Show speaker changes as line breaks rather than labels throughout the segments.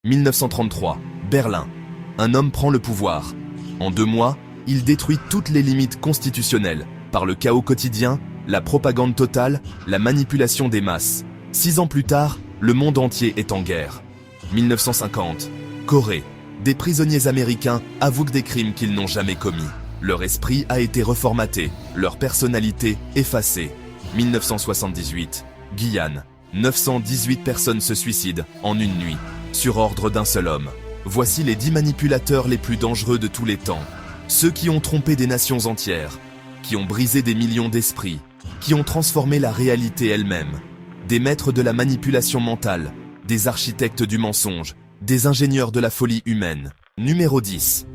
1933, Berlin. Un homme prend le pouvoir. En 2 mois, il détruit toutes les limites constitutionnelles, par le chaos quotidien, la propagande totale, la manipulation des masses. 6 ans plus tard, le monde entier est en guerre. 1950, Corée. Des prisonniers américains avouent des crimes qu'ils n'ont jamais commis. Leur esprit a été reformaté, leur personnalité effacée. 1978, Guyane. 918 personnes se suicident en une nuit, sur ordre d'un seul homme. Voici les 10 manipulateurs les plus dangereux de tous les temps. Ceux qui ont trompé des nations entières, qui ont brisé des millions d'esprits, qui ont transformé la réalité elle-même. Des maîtres de la manipulation mentale, des architectes du mensonge, des ingénieurs de la folie humaine. Numéro 10.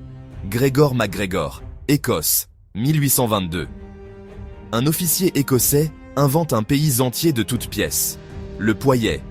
Gregor MacGregor, Écosse, 1822. Un officier écossais invente un pays entier de toutes pièces. Le Poyais,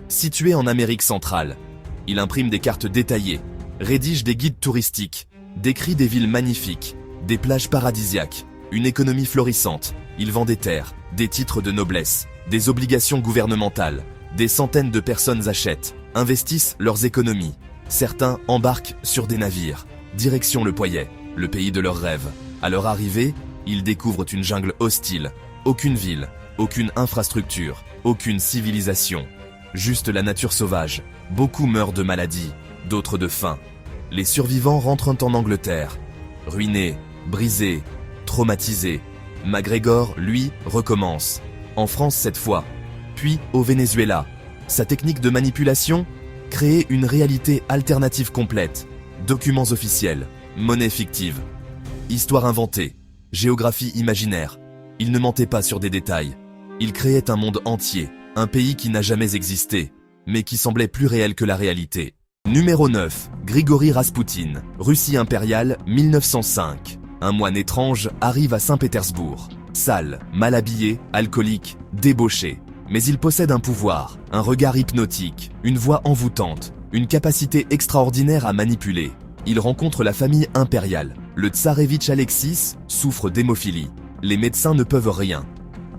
situé en Amérique centrale. Il imprime des cartes détaillées, rédige des guides touristiques, décrit des villes magnifiques, des plages paradisiaques, une économie florissante. Il vend des terres, des titres de noblesse, des obligations gouvernementales. Des centaines de personnes achètent, investissent leurs économies. Certains embarquent sur des navires. Direction le Poyais, le pays de leurs rêves. À leur arrivée, ils découvrent une jungle hostile. Aucune ville, aucune infrastructure, aucune civilisation. Juste la nature sauvage. Beaucoup meurent de maladies, d'autres de faim. Les survivants rentrent en Angleterre. Ruinés, brisés, traumatisés. MacGregor, lui, recommence. En France cette fois, puis au Venezuela. Sa technique de manipulation? Créer une réalité alternative complète. Documents officiels, monnaie fictive. Histoire inventée, géographie imaginaire. Il ne mentait pas sur des détails. Il créait un monde entier, un pays qui n'a jamais existé, mais qui semblait plus réel que la réalité. Numéro 9. Grigori Raspoutine, Russie impériale, 1905. Un moine étrange arrive à Saint-Pétersbourg. Sale, mal habillé, alcoolique, débauché. Mais il possède un pouvoir, un regard hypnotique, une voix envoûtante, une capacité extraordinaire à manipuler. Il rencontre la famille impériale. Le tsarévitch Alexis souffre d'hémophilie. Les médecins ne peuvent rien.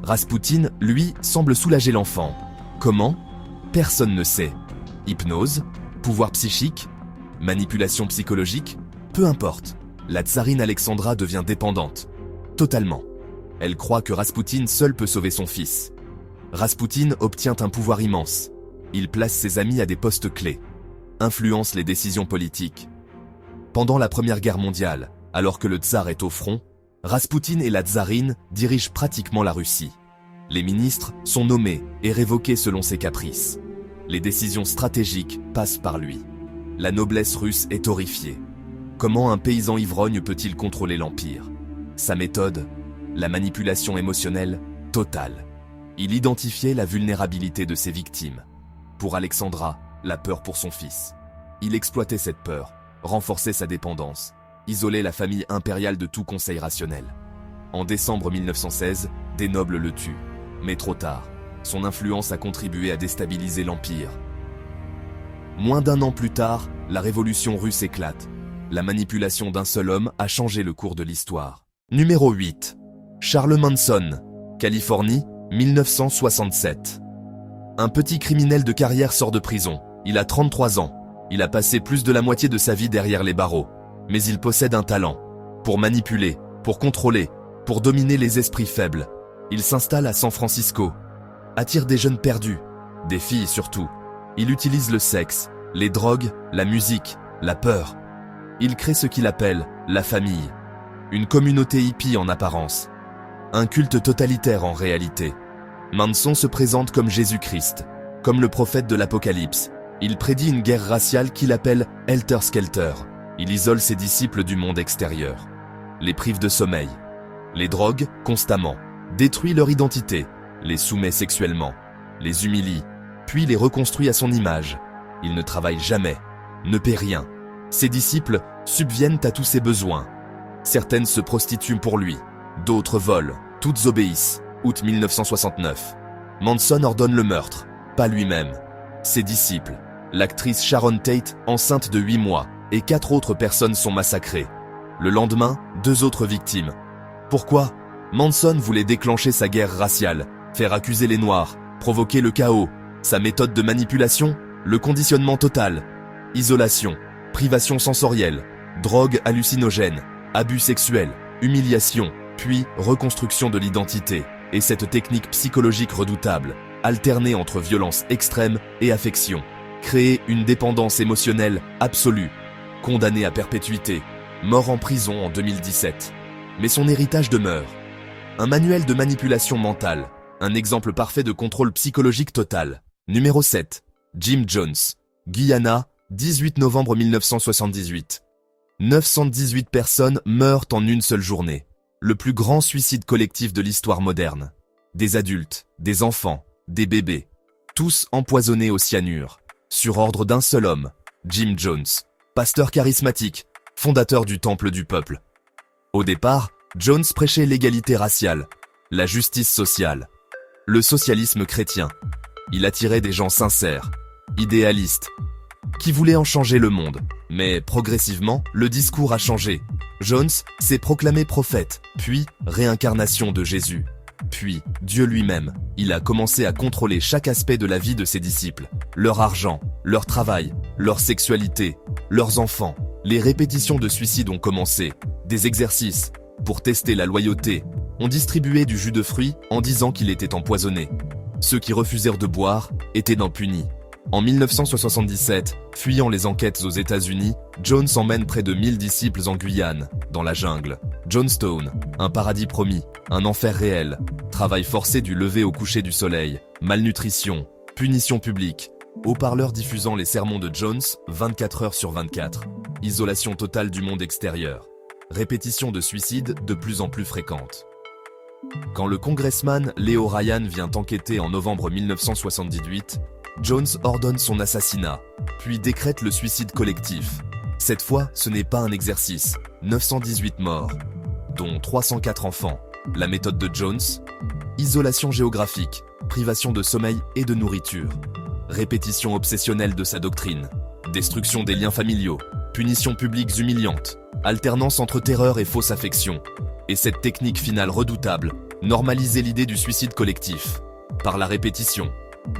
Raspoutine, lui, semble soulager l'enfant. Comment? Personne ne sait. Hypnose? Pouvoir psychique? Manipulation psychologique? Peu importe. La tsarine Alexandra devient dépendante. Totalement. Elle croit que Raspoutine seul peut sauver son fils. Raspoutine obtient un pouvoir immense. Il place ses amis à des postes clés. Influence les décisions politiques. Pendant la Première Guerre mondiale, alors que le tsar est au front, Raspoutine et la tsarine dirigent pratiquement la Russie. Les ministres sont nommés et révoqués selon ses caprices. Les décisions stratégiques passent par lui. La noblesse russe est horrifiée. Comment un paysan ivrogne peut-il contrôler l'empire? Sa méthode? La manipulation émotionnelle totale. Il identifiait la vulnérabilité de ses victimes. Pour Alexandra, la peur pour son fils. Il exploitait cette peur, renforçait sa dépendance, isolait la famille impériale de tout conseil rationnel. En décembre 1916, des nobles le tuent. Mais trop tard, son influence a contribué à déstabiliser l'empire. Moins d'1 an plus tard, la révolution russe éclate. La manipulation d'un seul homme a changé le cours de l'histoire. Numéro 8. Charles Manson, Californie, 1967. Un petit criminel de carrière sort de prison. Il a 33 ans. Il a passé plus de la moitié de sa vie derrière les barreaux. Mais il possède un talent. Pour manipuler, pour contrôler, pour dominer les esprits faibles. Il s'installe à San Francisco. Attire des jeunes perdus, des filles surtout. Il utilise le sexe, les drogues, la musique, la peur. Il crée ce qu'il appelle la famille. Une communauté hippie en apparence. Un culte totalitaire en réalité. Manson se présente comme Jésus-Christ, comme le prophète de l'Apocalypse. Il prédit une guerre raciale qu'il appelle Helter Skelter. Il isole ses disciples du monde extérieur. Les prive de sommeil. Les drogue constamment. Détruit leur identité. Les soumet sexuellement. Les humilie. Puis les reconstruit à son image. Il ne travaille jamais. Ne paie rien. Ses disciples subviennent à tous ses besoins. Certaines se prostituent pour lui. D'autres volent. Toutes obéissent. Août 1969. Manson ordonne le meurtre. Pas lui-même. Ses disciples. L'actrice Sharon Tate, enceinte de 8 mois, et 4 autres personnes sont massacrées. Le lendemain, 2 autres victimes. Pourquoi? Manson voulait déclencher sa guerre raciale, faire accuser les Noirs, provoquer le chaos. Sa méthode de manipulation? Le conditionnement total. Isolation, privation sensorielle, drogue hallucinogène, abus sexuels, humiliation, puis reconstruction de l'identité. Et cette technique psychologique redoutable, alternée entre violence extrême et affection, créer une dépendance émotionnelle absolue. Condamné à perpétuité, mort en prison en 2017. Mais son héritage demeure. Un manuel de manipulation mentale, un exemple parfait de contrôle psychologique total. Numéro 7. Jim Jones, Guyana, 18 novembre 1978. 918 personnes meurent en une seule journée. Le plus grand suicide collectif de l'histoire moderne. Des adultes, des enfants, des bébés, tous empoisonnés au cyanure, sur ordre d'un seul homme, Jim Jones, pasteur charismatique, fondateur du Temple du Peuple. Au départ, Jones prêchait l'égalité raciale, la justice sociale, le socialisme chrétien. Il attirait des gens sincères, idéalistes, qui voulaient en changer le monde. Mais progressivement, le discours a changé. Jones s'est proclamé prophète, puis réincarnation de Jésus, puis Dieu lui-même. Il a commencé à contrôler chaque aspect de la vie de ses disciples. Leur argent, leur travail, leur sexualité, leurs enfants. Les répétitions de suicide ont commencé. Des exercices, pour tester la loyauté, ont distribué du jus de fruits en disant qu'il était empoisonné. Ceux qui refusèrent de boire étaient punis. En 1977, fuyant les enquêtes aux États-Unis, Jones emmène près de 1000 disciples en Guyane, dans la jungle. Jonestown, un paradis promis, un enfer réel, travail forcé du lever au coucher du soleil, malnutrition, punition publique, haut-parleurs diffusant les sermons de Jones 24 heures sur 24, isolation totale du monde extérieur, répétition de suicides de plus en plus fréquentes. Quand le congressman Leo Ryan vient enquêter en novembre 1978, Jones ordonne son assassinat, puis décrète le suicide collectif. Cette fois, ce n'est pas un exercice. 918 morts, dont 304 enfants. La méthode de Jones, isolation géographique, privation de sommeil et de nourriture, répétition obsessionnelle de sa doctrine, destruction des liens familiaux, punitions publiques humiliantes, alternance entre terreur et fausse affection. Et cette technique finale redoutable, normaliser l'idée du suicide collectif. Par la répétition,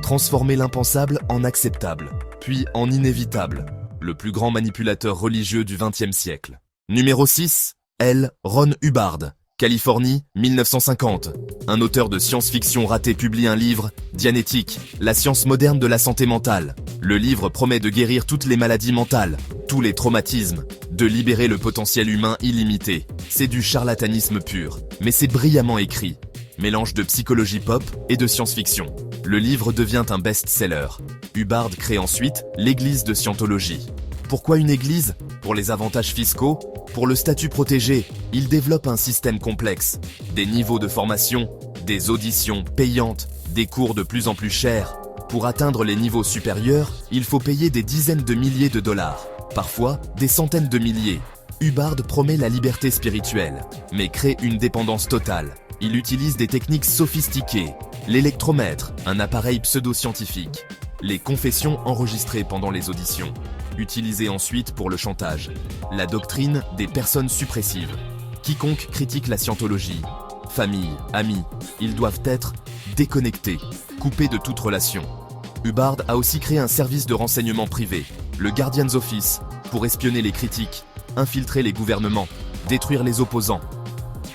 transformer l'impensable en acceptable, puis en inévitable. Le plus grand manipulateur religieux du XXe siècle. Numéro 6. L. Ron Hubbard, Californie, 1950. Un auteur de science-fiction raté publie un livre, Dianétique, la science moderne de la santé mentale. Le livre promet de guérir toutes les maladies mentales, tous les traumatismes, de libérer le potentiel humain illimité. C'est du charlatanisme pur, mais c'est brillamment écrit. Mélange de psychologie pop et de science-fiction. Le livre devient un best-seller. Hubbard crée ensuite l'église de Scientologie. Pourquoi une église? Pour les avantages fiscaux? Pour le statut protégé? Il développe un système complexe. Des niveaux de formation, des auditions payantes, des cours de plus en plus chers. Pour atteindre les niveaux supérieurs, il faut payer des dizaines de milliers de dollars. Parfois, des centaines de milliers. Hubbard promet la liberté spirituelle, mais crée une dépendance totale. Il utilise des techniques sophistiquées, l'électromètre, un appareil pseudo-scientifique, les confessions enregistrées pendant les auditions, utilisées ensuite pour le chantage, la doctrine des personnes suppressives. Quiconque critique la scientologie, famille, amis, ils doivent être déconnectés, coupés de toute relation. Hubbard a aussi créé un service de renseignement privé, le Guardian's Office, pour espionner les critiques, infiltrer les gouvernements, détruire les opposants.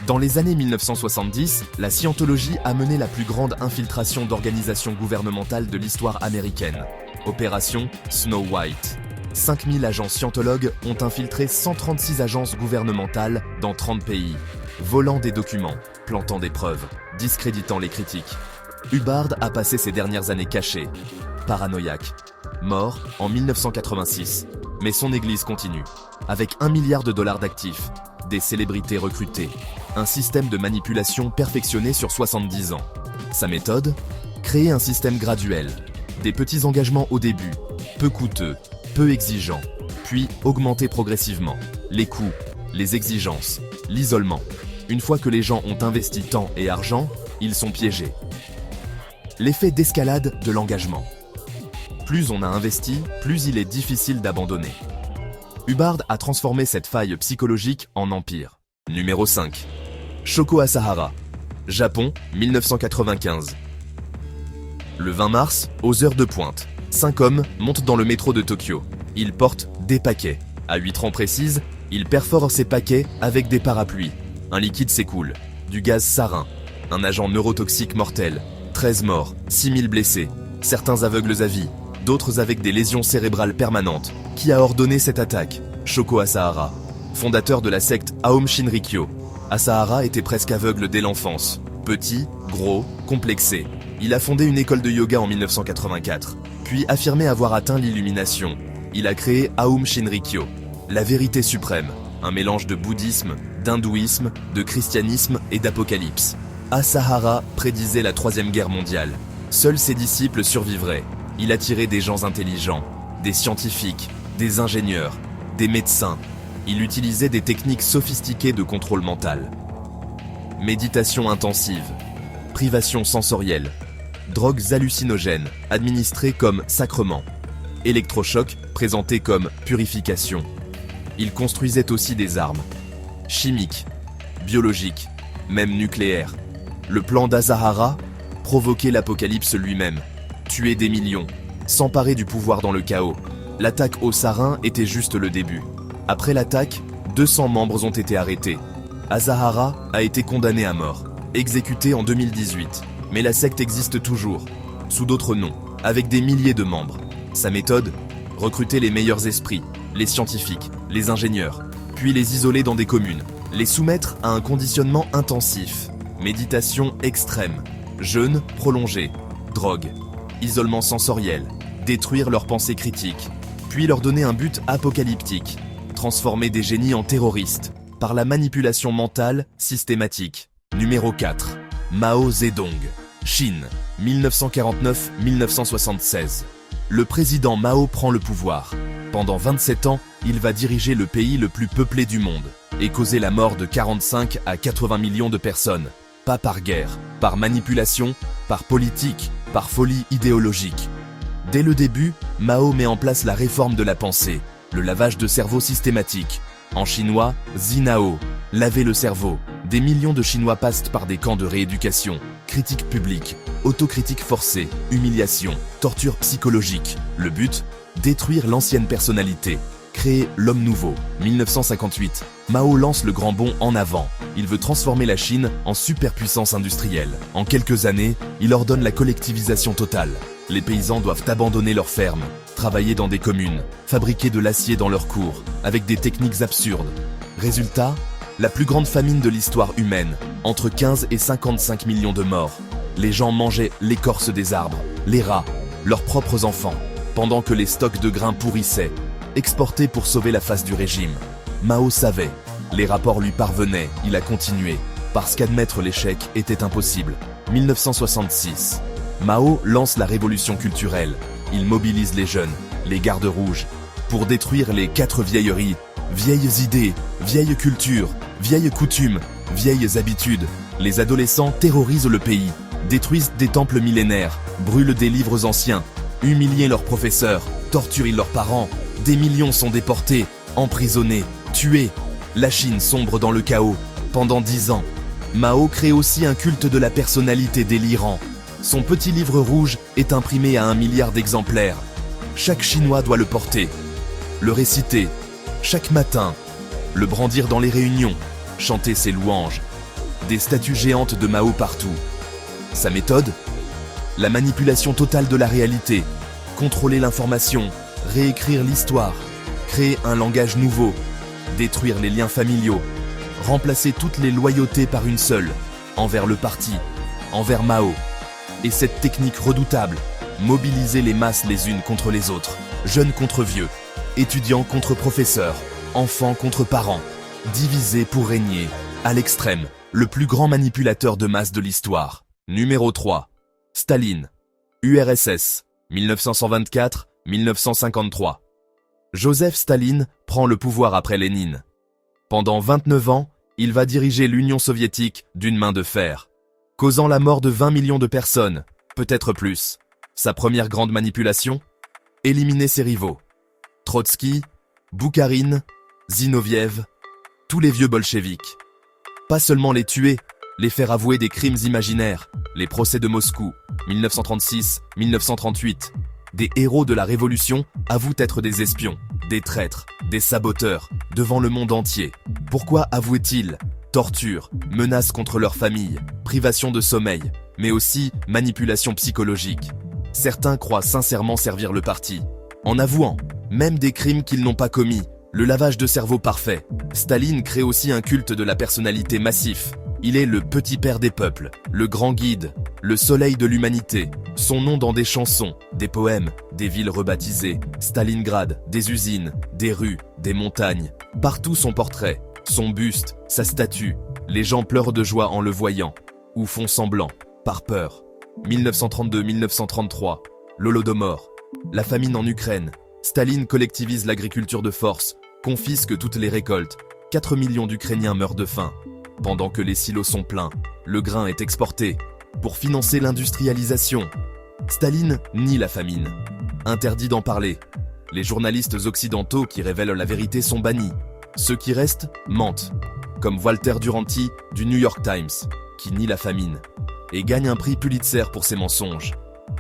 Dans les années 1970, la scientologie a mené la plus grande infiltration d'organisations gouvernementales de l'histoire américaine. Opération Snow White. 5000 agents scientologues ont infiltré 136 agences gouvernementales dans 30 pays, volant des documents, plantant des preuves, discréditant les critiques. Hubbard a passé ses dernières années caché, paranoïaque, mort en 1986. Mais son église continue, avec 1 milliard de dollars d'actifs, des célébrités recrutées, un système de manipulation perfectionné sur 70 ans. Sa méthode? Créer un système graduel, des petits engagements au début, peu coûteux, peu exigeants, puis augmenter progressivement. Les coûts, les exigences, l'isolement. Une fois que les gens ont investi temps et argent, ils sont piégés. L'effet d'escalade de l'engagement. Plus on a investi, plus il est difficile d'abandonner. Hubbard a transformé cette faille psychologique en empire. Numéro 5. Shoko Asahara, Japon, 1995. Le 20 mars, aux heures de pointe, 5 hommes montent dans le métro de Tokyo. Il porte des paquets. À 8 rangs précises, il perfore ces paquets avec des parapluies. Un liquide s'écoule, du gaz sarin, un agent neurotoxique mortel, 13 morts, 6000 blessés, certains aveugles à vie, d'autres avec des lésions cérébrales permanentes. Qui a ordonné cette attaque? Shoko Asahara, fondateur de la secte Aum Shinrikyo. Asahara était presque aveugle dès l'enfance. Petit, gros, complexé. Il a fondé une école de yoga en 1984, puis affirmé avoir atteint l'illumination. Il a créé Aum Shinrikyo, la vérité suprême, un mélange de bouddhisme, d'hindouisme, de christianisme et d'apocalypse. Asahara prédisait la Troisième Guerre mondiale. Seuls ses disciples survivraient. Il attirait des gens intelligents, des scientifiques, des ingénieurs, des médecins. Il utilisait des techniques sophistiquées de contrôle mental. Méditation intensive, privation sensorielle, drogues hallucinogènes administrées comme sacrement, électrochocs présentés comme purification. Il construisait aussi des armes, chimiques, biologiques, même nucléaires. Le plan d'Asahara, provoquer l'apocalypse lui-même, tuer des millions, s'emparer du pouvoir dans le chaos. L'attaque au sarin était juste le début. Après l'attaque, 200 membres ont été arrêtés. Asahara a été condamné à mort, exécuté en 2018. Mais la secte existe toujours, sous d'autres noms, avec des milliers de membres. Sa méthode? Recruter les meilleurs esprits, les scientifiques, les ingénieurs, puis les isoler dans des communes, les soumettre à un conditionnement intensif, méditation extrême, jeûne prolongé, drogue, isolement sensoriel, détruire leurs pensées critiques, puis leur donner un but apocalyptique, transformer des génies en terroristes, par la manipulation mentale systématique. Numéro 4. Mao Zedong, Chine, 1949-1976. Le président Mao prend le pouvoir. Pendant 27 ans, il va diriger le pays le plus peuplé du monde et causer la mort de 45 à 80 millions de personnes. Pas par guerre, par manipulation, par politique, par folie idéologique. Dès le début, Mao met en place la réforme de la pensée, le lavage de cerveau systématique. En chinois, Zinao, laver le cerveau. Des millions de Chinois passent par des camps de rééducation, critique publique, autocritique forcée, humiliation, torture psychologique. Le but? Détruire l'ancienne personnalité, créer l'homme nouveau. 1958, Mao lance le grand bond en avant. Il veut transformer la Chine en superpuissance industrielle. En quelques années, il ordonne la collectivisation totale. Les paysans doivent abandonner leurs fermes, travailler dans des communes, fabriquer de l'acier dans leurs cours, avec des techniques absurdes. Résultat? La plus grande famine de l'histoire humaine, entre 15 et 55 millions de morts. Les gens mangeaient l'écorce des arbres, les rats, leurs propres enfants, pendant que les stocks de grains pourrissaient, exportés pour sauver la face du régime. Mao savait, les rapports lui parvenaient, il a continué, parce qu'admettre l'échec était impossible. 1966. Mao lance la révolution culturelle. Il mobilise les jeunes, les gardes rouges, pour détruire les 4 vieilleries, vieilles idées, vieilles cultures, vieilles coutumes, vieilles habitudes. Les adolescents terrorisent le pays, détruisent des temples millénaires, brûlent des livres anciens, humilient leurs professeurs, torturent leurs parents. Des millions sont déportés, emprisonnés, tués. La Chine sombre dans le chaos. Pendant 10 ans, Mao crée aussi un culte de la personnalité délirant. Son petit livre rouge est imprimé à 1 milliard d'exemplaires. Chaque Chinois doit le porter, le réciter, chaque matin, le brandir dans les réunions, chanter ses louanges. Des statues géantes de Mao partout. Sa méthode? La manipulation totale de la réalité, contrôler l'information, réécrire l'histoire, créer un langage nouveau, détruire les liens familiaux, remplacer toutes les loyautés par une seule, envers le parti, envers Mao. Et cette technique redoutable, mobiliser les masses les unes contre les autres, jeunes contre vieux, étudiants contre professeurs, enfants contre parents, diviser pour régner, à l'extrême, le plus grand manipulateur de masse de l'histoire. Numéro 3. Staline, URSS, 1924-1953. Joseph Staline prend le pouvoir après Lénine. Pendant 29 ans, il va diriger l'Union soviétique d'une main de fer, causant la mort de 20 millions de personnes, peut-être plus. Sa première grande manipulation? Éliminer ses rivaux. Trotsky, Boukharine, Zinoviev, tous les vieux bolcheviks. Pas seulement les tuer, les faire avouer des crimes imaginaires, les procès de Moscou, 1936-1938, des héros de la Révolution avouent être des espions, des traîtres, des saboteurs, devant le monde entier. Pourquoi avouaient-ils? Torture, menaces contre leur famille, privation de sommeil, mais aussi manipulation psychologique. Certains croient sincèrement servir le parti, en avouant même des crimes qu'ils n'ont pas commis, le lavage de cerveau parfait. Staline crée aussi un culte de la personnalité massif. Il est le petit père des peuples, le grand guide, le soleil de l'humanité. Son nom dans des chansons, des poèmes, des villes rebaptisées, Stalingrad, des usines, des rues, des montagnes. Partout son portrait, son buste, sa statue. Les gens pleurent de joie en le voyant, ou font semblant, par peur. 1932-1933, l'Holodomor, la famine en Ukraine. Staline collectivise l'agriculture de force, confisque toutes les récoltes. 4 millions d'Ukrainiens meurent de faim. Pendant que les silos sont pleins, le grain est exporté. Pour financer l'industrialisation, Staline nie la famine. Interdit d'en parler. Les journalistes occidentaux qui révèlent la vérité sont bannis. Ceux qui restent mentent, comme Walter Duranty du New York Times, qui nie la famine, et gagne un prix Pulitzer pour ses mensonges.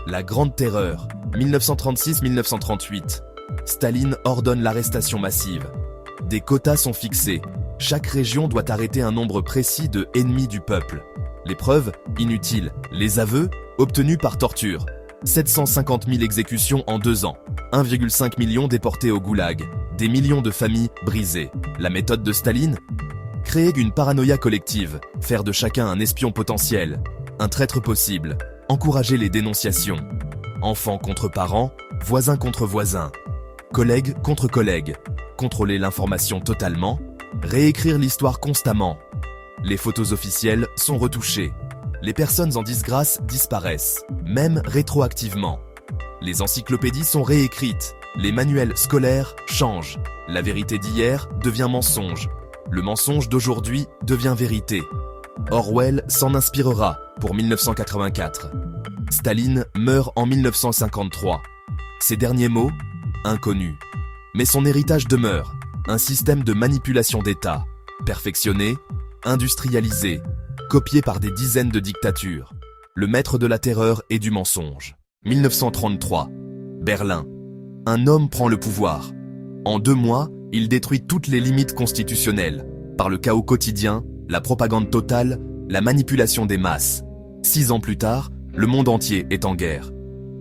La Grande Terreur, 1936-1938. Staline ordonne l'arrestation massive. Des quotas sont fixés. Chaque région doit arrêter un nombre précis de ennemis du peuple. Les preuves, inutiles. Les aveux, obtenus par torture. 750 000 exécutions en 2 ans. 1,5 million déportés au goulag. Des millions de familles brisées. La méthode de Staline? Créer une paranoïa collective. Faire de chacun un espion potentiel. Un traître possible. Encourager les dénonciations. Enfants contre parents, voisins contre voisins. Collègues contre collègues. Contrôler l'information totalement. Réécrire l'histoire constamment. Les photos officielles sont retouchées. Les personnes en disgrâce disparaissent, même rétroactivement. Les encyclopédies sont réécrites. Les manuels scolaires changent. La vérité d'hier devient mensonge. Le mensonge d'aujourd'hui devient vérité. Orwell s'en inspirera pour 1984. Staline meurt en 1953. Ses derniers mots? Inconnus. Mais son héritage demeure. Un système de manipulation d'État, perfectionné, industrialisé, copié par des dizaines de dictatures. Le maître de la terreur et du mensonge. 1933. Berlin. Un homme prend le pouvoir. En 2 mois, il détruit toutes les limites constitutionnelles, par le chaos quotidien, la propagande totale, la manipulation des masses. 6 ans plus tard, le monde entier est en guerre.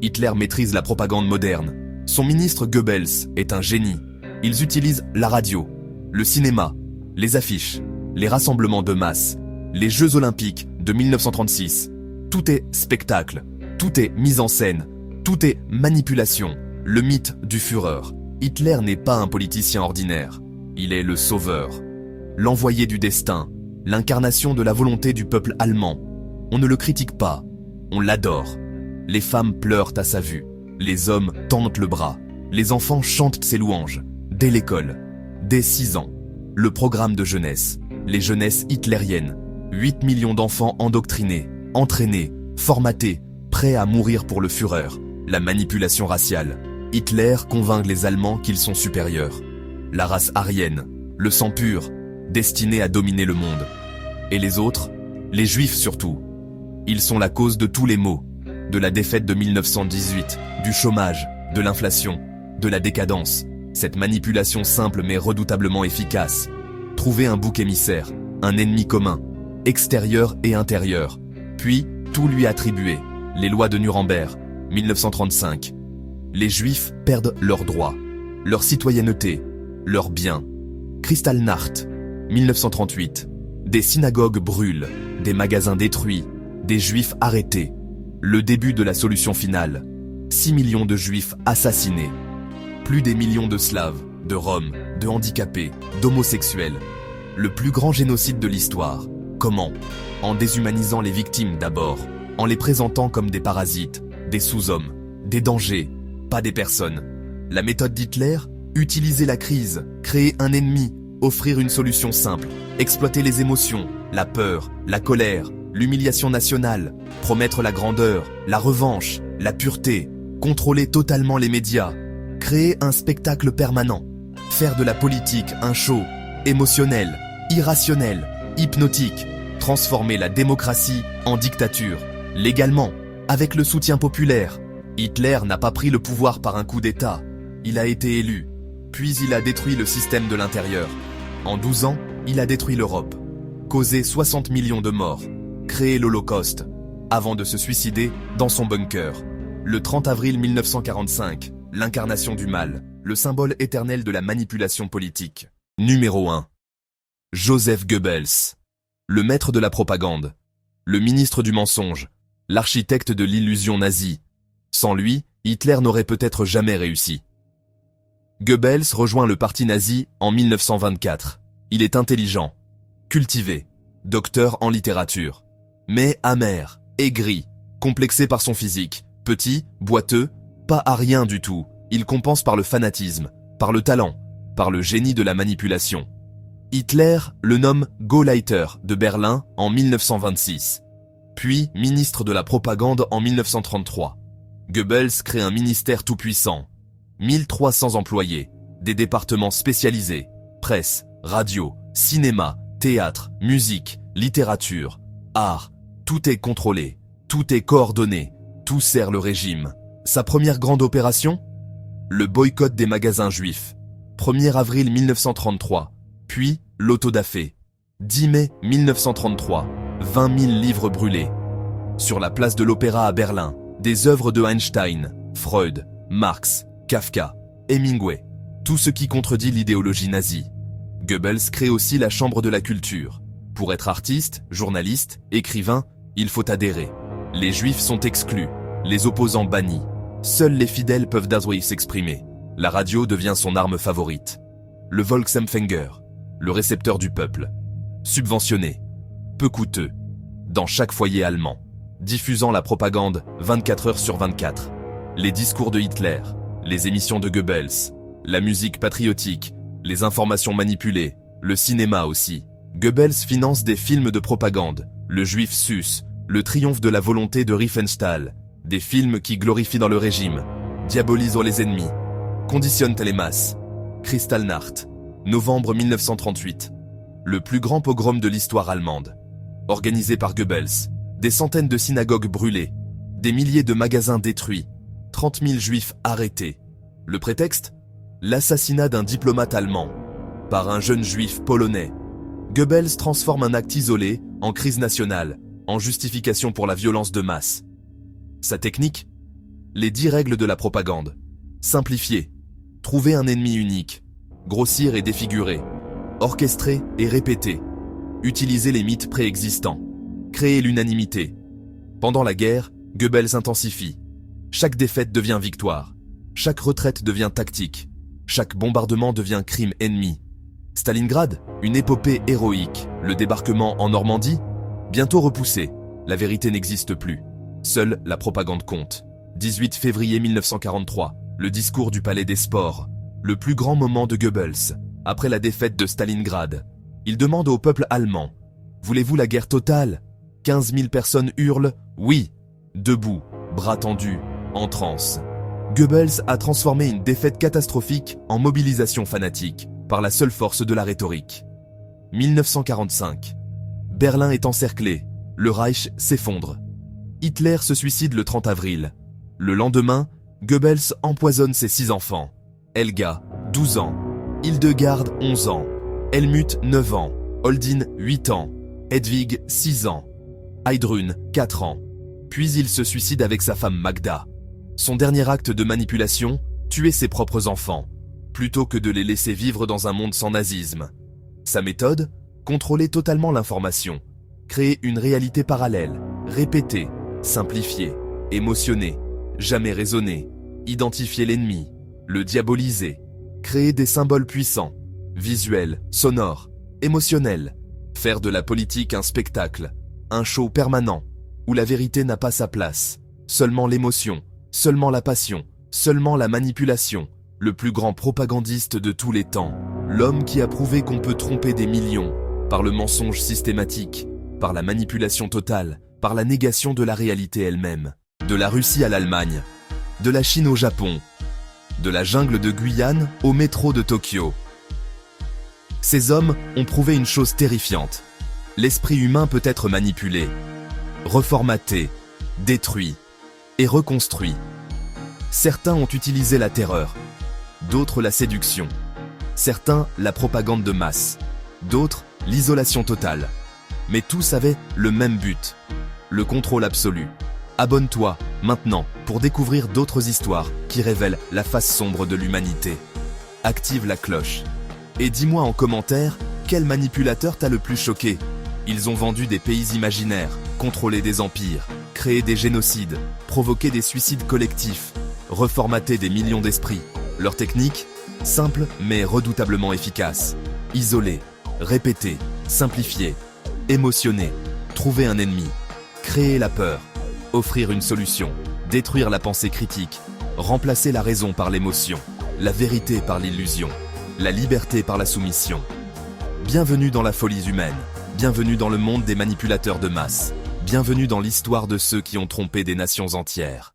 Hitler maîtrise la propagande moderne. Son ministre Goebbels est un génie. Ils utilisent la radio, le cinéma, les affiches, les rassemblements de masse, les Jeux Olympiques de 1936. Tout est spectacle, tout est mise en scène, tout est manipulation, le mythe du Führer. Hitler n'est pas un politicien ordinaire, il est le sauveur, l'envoyé du destin, l'incarnation de la volonté du peuple allemand. On ne le critique pas, on l'adore. Les femmes pleurent à sa vue, les hommes tendent le bras, les enfants chantent ses louanges. Dès l'école, dès 6 ans, le programme de jeunesse, les jeunesses hitlériennes, 8 millions d'enfants endoctrinés, entraînés, formatés, prêts à mourir pour le Führer, la manipulation raciale. Hitler convainc les Allemands qu'ils sont supérieurs. La race aryenne, le sang pur, destiné à dominer le monde. Et les autres, les Juifs surtout. Ils sont la cause de tous les maux, de la défaite de 1918, du chômage, de l'inflation, de la décadence. Cette manipulation simple mais redoutablement efficace. Trouver un bouc émissaire, un ennemi commun, extérieur et intérieur. Puis, tout lui attribuer. Les lois de Nuremberg, 1935. Les Juifs perdent leurs droits, leur citoyenneté, leurs biens. Kristallnacht, 1938. Des synagogues brûlent, des magasins détruits, des Juifs arrêtés. Le début de la solution finale. 6 millions de Juifs assassinés. Plus des millions de Slaves, de Roms, de handicapés, d'homosexuels. Le plus grand génocide de l'histoire. Comment? En déshumanisant les victimes d'abord, en les présentant comme des parasites, des sous-hommes, des dangers, pas des personnes. La méthode d'Hitler? Utiliser la crise, créer un ennemi, offrir une solution simple, exploiter les émotions, la peur, la colère, l'humiliation nationale, promettre la grandeur, la revanche, la pureté, contrôler totalement les médias, créer un spectacle permanent, faire de la politique un show, émotionnel, irrationnel, hypnotique, transformer la démocratie en dictature, légalement, avec le soutien populaire. Hitler n'a pas pris le pouvoir par un coup d'État. Il a été élu, puis il a détruit le système de l'intérieur. En 12 ans, il a détruit l'Europe, causé 60 millions de morts, créé l'Holocauste, avant de se suicider dans son bunker. Le 30 avril 1945, l'incarnation du mal, le symbole éternel de la manipulation politique. Numéro 1. Joseph Goebbels. Le maître de la propagande, le ministre du mensonge, l'architecte de l'illusion nazie. Sans lui, Hitler n'aurait peut-être jamais réussi. Goebbels rejoint le parti nazi en 1924. Il est intelligent, cultivé, docteur en littérature, mais amer, aigri, complexé par son physique, petit, boiteux, pas à rien du tout. Il compense par le fanatisme, par le talent, par le génie de la manipulation. Hitler le nomme Gauleiter de Berlin en 1926, puis ministre de la propagande en 1933. Goebbels crée un ministère tout-puissant, 1300 employés, des départements spécialisés, presse, radio, cinéma, théâtre, musique, littérature, art, tout est contrôlé, tout est coordonné, tout sert le régime. Sa première grande opération ? Le boycott des magasins juifs, 1er avril 1933, puis l'autodafé. 10 mai 1933, 20 000 livres brûlés. Sur la place de l'Opéra à Berlin, des œuvres de Einstein, Freud, Marx, Kafka, Hemingway, tout ce qui contredit l'idéologie nazie. Goebbels crée aussi la Chambre de la culture. Pour être artiste, journaliste, écrivain, il faut adhérer. Les juifs sont exclus, les opposants bannis. Seuls les fidèles peuvent d'Azouï s'exprimer. La radio devient son arme favorite. Le Volksempfänger, le récepteur du peuple. Subventionné, peu coûteux, dans chaque foyer allemand, diffusant la propagande 24 heures sur 24. Les discours de Hitler, les émissions de Goebbels, la musique patriotique, les informations manipulées, le cinéma aussi. Goebbels finance des films de propagande, le juif sus, le triomphe de la volonté de Riefenstahl, des films qui glorifient dans le régime, diabolisent les ennemis, conditionnent les masses. Kristallnacht, novembre 1938. Le plus grand pogrom de l'histoire allemande. Organisé par Goebbels, des centaines de synagogues brûlées, des milliers de magasins détruits, 30 000 juifs arrêtés. Le prétexte ? L'assassinat d'un diplomate allemand par un jeune juif polonais. Goebbels transforme un acte isolé en crise nationale, en justification pour la violence de masse. Sa technique ? Les 10 règles de la propagande. Simplifier, trouver un ennemi unique, grossir et défigurer, orchestrer et répéter, utiliser les mythes préexistants, créer l'unanimité. Pendant la guerre, Goebbels intensifie. Chaque défaite devient victoire, chaque retraite devient tactique, chaque bombardement devient crime ennemi. Stalingrad, une épopée héroïque, le débarquement en Normandie, bientôt repoussé, la vérité n'existe plus. Seule la propagande compte. 18 février 1943, le discours du Palais des Sports, le plus grand moment de Goebbels, après la défaite de Stalingrad. Il demande au peuple allemand, « Voulez-vous la guerre totale ?» 15 000 personnes hurlent « Oui !» Debout, bras tendus, en transe. Goebbels a transformé une défaite catastrophique en mobilisation fanatique, par la seule force de la rhétorique. 1945. Berlin est encerclé, le Reich s'effondre. Hitler se suicide le 30 avril. Le lendemain, Goebbels empoisonne ses 6 enfants. Helga, 12 ans. Hildegard, 11 ans. Helmut, 9 ans. Holdin, 8 ans. Hedwig, 6 ans. Heidrun, 4 ans. Puis il se suicide avec sa femme Magda. Son dernier acte de manipulation, tuer ses propres enfants, plutôt que de les laisser vivre dans un monde sans nazisme. Sa méthode ? Contrôler totalement l'information. Créer une réalité parallèle, répéter, simplifier, émotionner, jamais raisonner, identifier l'ennemi, le diaboliser, créer des symboles puissants, visuels, sonores, émotionnels, faire de la politique un spectacle, un show permanent, où la vérité n'a pas sa place, seulement l'émotion, seulement la passion, seulement la manipulation, le plus grand propagandiste de tous les temps, l'homme qui a prouvé qu'on peut tromper des millions, par le mensonge systématique, par la manipulation totale, par la négation de la réalité elle-même. De la Russie à l'Allemagne, de la Chine au Japon, de la jungle de Guyane au métro de Tokyo. Ces hommes ont prouvé une chose terrifiante. L'esprit humain peut être manipulé, reformaté, détruit et reconstruit. Certains ont utilisé la terreur, d'autres la séduction, certains la propagande de masse, d'autres l'isolation totale. Mais tous avaient le même but, le contrôle absolu. Abonne-toi maintenant pour découvrir d'autres histoires qui révèlent la face sombre de l'humanité. Active la cloche. Et dis-moi en commentaire, quel manipulateur t'a le plus choqué? Ils ont vendu des pays imaginaires, contrôlé des empires, créé des génocides, provoqué des suicides collectifs, reformaté des millions d'esprits. Leur technique? Simple mais redoutablement efficace. Isoler, répéter, simplifier, émotionner, trouver un ennemi, créer la peur, offrir une solution, détruire la pensée critique, remplacer la raison par l'émotion, la vérité par l'illusion, la liberté par la soumission. Bienvenue dans la folie humaine, bienvenue dans le monde des manipulateurs de masse, bienvenue dans l'histoire de ceux qui ont trompé des nations entières.